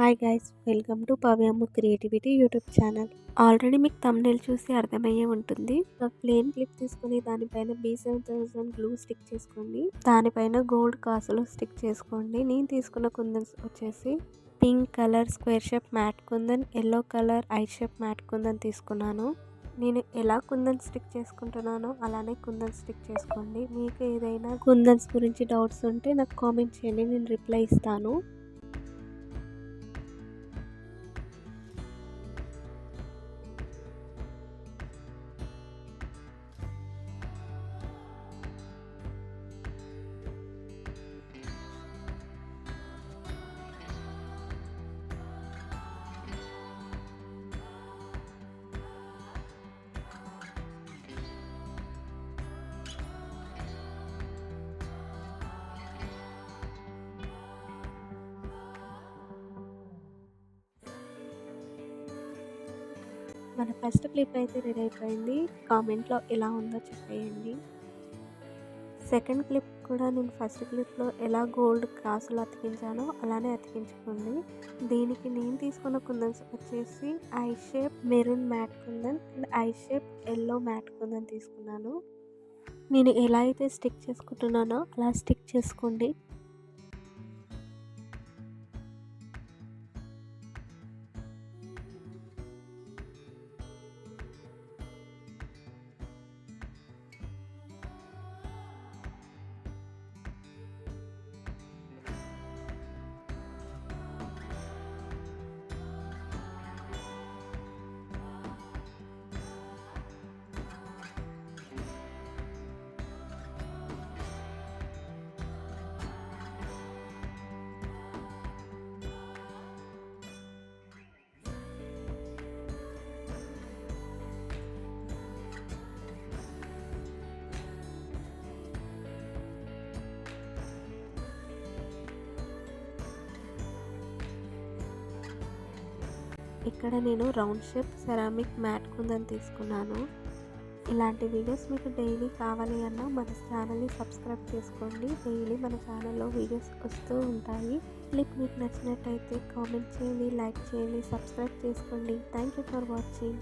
Hi guys, welcome to Pavyamma creativity YouTube channel. Already మీకు thumbnail చూసి అర్థమయ్యే ఉంటుంది. ఒక ప్లేన్ క్లిప్ తీసుకుని దానిపైన B7000 గ్లూ స్టిక్ చేసుకోండి. దానిపైన గోల్డ్ కాసులు స్టిక్ చేసుకోండి. నేను తీసుకున్న కుందన్స్ వచ్చేసి pink colour square shape matte kundan, yellow colour eye shape matte kundan తీసుకున్నాను. నేను ఎలా కుందన్ స్టిక్ చేసుకుంటున్నానో అలానే కుందన్ స్టిక్ చేసుకోండి. మీకు ఏదైనా కుందన్స్ గురించి డౌట్స్ ఉంటే నాకు కామెంట్ చేయండి, నేను రిప్లై ఇస్తాను. మన ఫస్ట్ క్లిప్ అయితే రెడీ అయిపోయింది. కామెంట్లో ఎలా ఉందో చెప్పేయండి. సెకండ్ క్లిప్ కూడా నేను ఫస్ట్ క్లిప్లో ఎలా గోల్డ్ కాసులు అతికించానో అలానే అతికించుకోండి. దీనికి నేను తీసుకున్న కుందన్స్ వచ్చేసి eye shape maroon matte kundan and eye shape yellow matte kundan తీసుకున్నాను. నేను ఎలా అయితే స్టిక్ చేసుకుంటున్నానో అలా స్టిక్ చేసుకోండి. ఇక్కడ నేను round shape ceramic matte kundan తీసుకున్నాను. ఇలాంటి వీడియోస్ మీకు డైలీ కావాలి అన్నా మన ఛానల్ని సబ్స్క్రైబ్ చేసుకోండి. డైలీ మన ఛానల్లో వీడియోస్ వస్తూ ఉంటాయి. క్లిప్ మీకు నచ్చినట్టయితే కామెంట్ చేయండి, లైక్ చేయండి, సబ్స్క్రైబ్ చేసుకోండి. Thank you for watching.